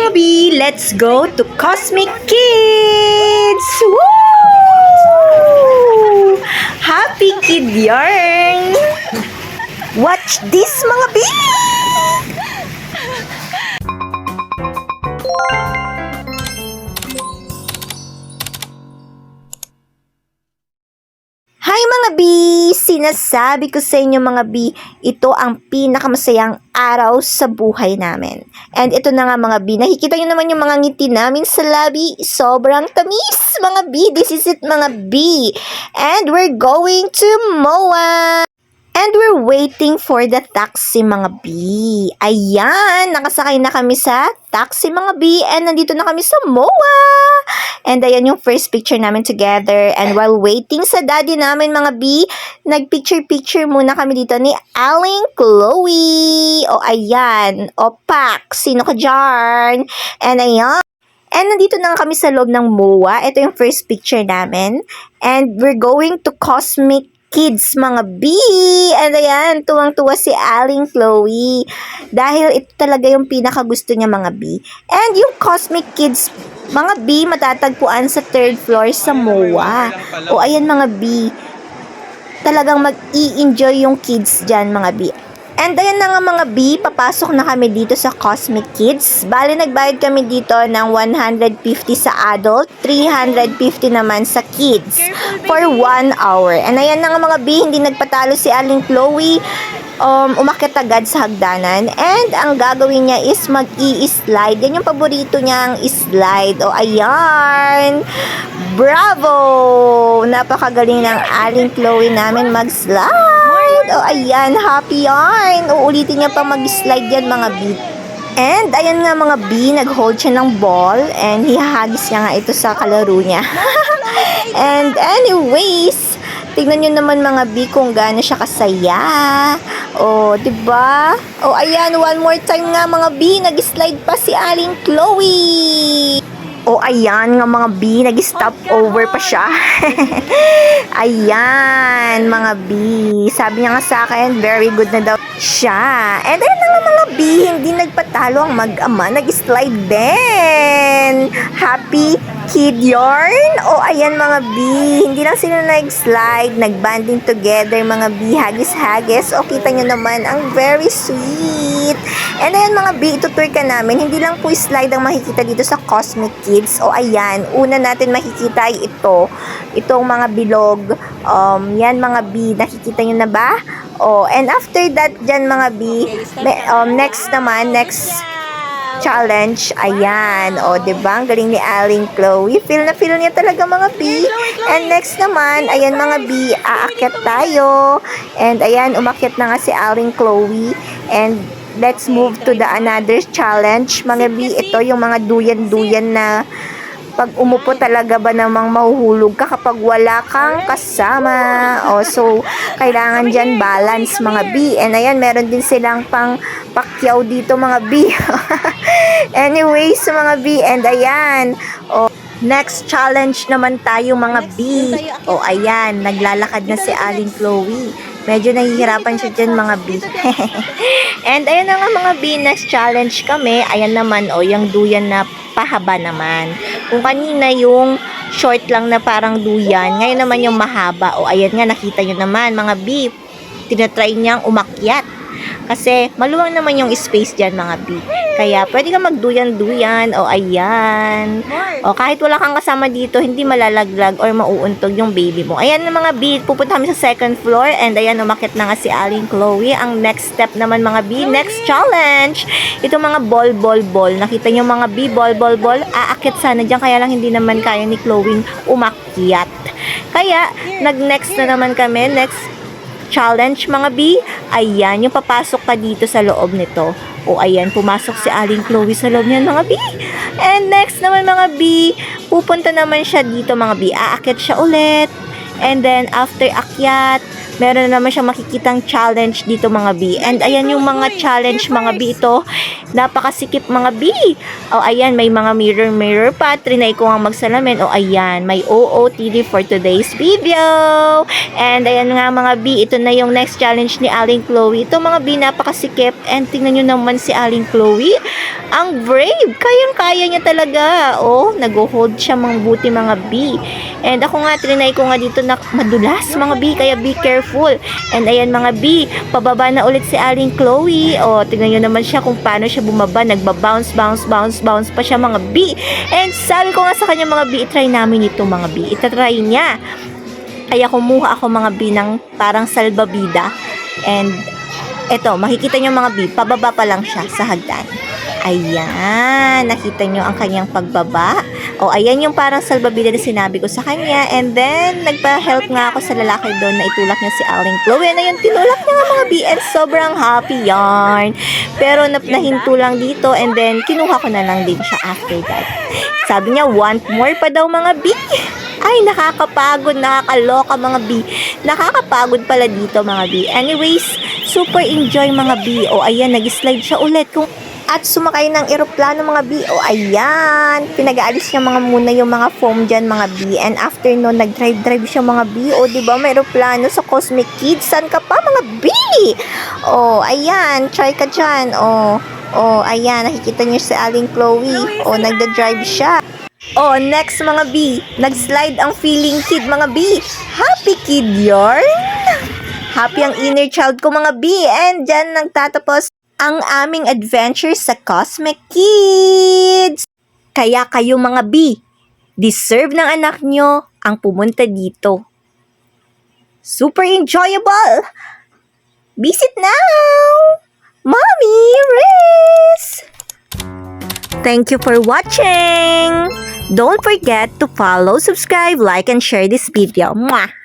mga B! Let's go to Cosmic Kids! Woo! Happy Kid Yarn! Watch this mga B! Hi mga B! Sinasabi ko sa inyo mga B, ito ang pinakamasayang araw sa buhay namin. And ito na nga mga B, nakikita nyo naman yung mga ngiti namin sa labi. Sobrang tamis mga B. This is it mga B. And we're going to MOA. And we're waiting for the taxi mga B. Ayan, nakasakay na kami sa taxi mga B. And nandito na kami sa MOA. And ayan yung first picture namin together. And while waiting sa daddy namin mga B, nagpicture-picture muna kami dito ni Aling Chloe. O ayan, o Pak, sino ka dyan? And ayan. And nandito na kami sa loob ng MOA. Ito yung first picture namin. And we're going to Cosmic Kids mga B. And ayan, tuwang-tuwa si Aling Chloe. Dahil ito talaga yung pinakagusto niya mga B. And yung Cosmic Kids mga B, matatagpuan sa 3rd floor sa MOA. O ayan mga B, talagang mag-i-enjoy yung kids dyan mga B. And ayan na nga mga B, papasok na kami dito sa Cosmic Kids. Bali, nagbayad kami dito ng 150 sa adult, 350 naman sa kids for 1 hour. And ayan na nga mga B, hindi nagpatalo si Aling Chloe. Umakyat agad sa hagdanan. And ang gagawin niya is mag-i-slide. Yan yung paborito niyang slide. O ayan! Bravo! Napakagaling ng Aling Chloe namin mag-slide. O ayan, happy yarn. Uulitin niya pa mag-slide yan mga B. And ayan nga mga B, nag-hold siya ng ball. And hihagis niya nga ito sa kalaro niya. And anyways, tignan nyo naman mga B kung gaano siya kasaya. O, diba? O, ayan, one more time nga mga B, nag-slide pa si Aling Chloe. O, ayan nga mga B, nag-stop over pa siya. Ayan, mga B. Sabi niya nga sa akin, very good na daw siya. And ayan na nga mga B, hindi nagpatalo ang mag-ama, nag-slide din. Happy Kid Yarn? O ayan mga B, hindi lang sila nag-slide, nag-banding together mga B, hagis-hagis. O kita nyo naman, ang very sweet. And ayan mga B, itutur ka namin, hindi lang po slide ang makikita dito sa Cosmic Kids. O ayan, una natin makikita ay ito, itong mga bilog. Yan mga B, nakikita nyo na ba? O, and after that dyan mga B, next challenge, ayan, o, diba? Ang galing ni Aling Chloe. Feel na feel niya talaga mga B. And next naman, ayan mga B, aakyat tayo. And ayan, umakyat na nga si Aling Chloe. And let's move to the another challenge. Mga B, ito yung mga duyan-duyan na pag umupo talaga ba namang mahuhulog ka kapag wala kang kasama. O, so, kailangan dyan balance mga B. And ayan, meron din silang pang pakyaw dito mga B. Anyways, mga B, and ayan, o, next challenge naman tayo mga B. O, ayan, naglalakad na si Aling Chloe. Medyo nahihirapan siya dyan mga B. And ayan na nga mga B, next challenge kami. Ayan naman, o, yung duyan na pahaba naman. Kung kanina yung short lang na parang duyan, ngayon naman yung mahaba. O ayan nga, nakita nyo naman mga B, tinatry niyang umakyat. Kasi maluwang naman yung space dyan mga B. Kaya pwede ka magduyan-duyan. O ayan. O kahit wala kang kasama dito, hindi malalaglag or mauuntog yung baby mo. Ayan na mga B, pupunta kami sa 2nd floor. And ayan, umakit na nga si Aling Chloe. Ang next step naman mga B, next challenge. Ito mga ball. Nakita nyo mga B, ball. Aakit sana dyan. Kaya lang hindi naman kaya ni Chloe umakyat. Kaya nag-next na naman kami. Next challenge mga B, ayan, yung papasok ka dito sa loob nito. O ayan, pumasok si Aling Chloe sa loob niyan mga B. And next naman mga B, pupunta naman siya dito mga B. Aakyat siya ulit. And then after akyat, meron na naman siyang makikitang challenge dito mga B. And ayan yung mga challenge mga B ito. Napakasikip mga B. O ayan, may mga mirror pa. Trinay ko nga magsalamin. O ayan, may OOTD for today's video. And ayan nga mga B, ito na yung next challenge ni Aling Chloe. Ito mga B, napakasikip. And tingnan nyo naman si Aling Chloe. Ang brave. Kayang-kaya niya talaga. O, nag-hold siya mga buti mga B. And ako nga, trinay ko nga dito na madulas mga B, kaya be careful. And ayan mga B, pababa na ulit si Aling Chloe. O, tingnan nyo naman siya kung paano siya bumaba. Nagba-bounce pa siya mga B. And sabi ko nga sa kanya mga B, itry namin ito mga B. Itatry niya. Kaya kumuha ako mga B ng parang salbabida. And eto, makikita nyo mga B, pababa pa lang siya sa hagdan. Ayan, nakita nyo ang kanyang pagbaba. O, ayan yung parang salbabida na sinabi ko sa kanya. And then, nagpa-help nga ako sa lalaki doon na itulak niya si Aling Chloe. Ano yung tinulak niya nga mga B? And sobrang happy yarn. Pero nahinto lang dito. And then, kinuha ko na lang din siya after that. Sabi niya, want more pa daw mga B. Ay, nakakapagod, nakakaloka mga B. Nakakapagod pala dito mga B. Anyways, super enjoy mga B. O, ayan, nag-slide siya ulit. At sumakay ng eroplano mga B. O, ayan. Pinag-aalis niya mga muna yung mga foam dyan mga B. And after nun, nag-drive siya mga B. O, diba may eroplano sa Cosmic Kids? San ka pa mga B? O, ayan. Try ka dyan. O, ayan. Nakikita niyo si Aling Chloe. O, nagda-drive siya. O, next mga B. Nag-slide ang feeling kid mga B. Happy kid yarn. Happy ang inner child ko mga B. And dyan nagtatapos ang aming adventure sa Cosmic Kids. Kaya kayo mga B, deserve ng anak nyo ang pumunta dito. Super enjoyable! Visit now! Mommy, Riz! Thank you for watching! Don't forget to follow, subscribe, like, and share this video. Mwah!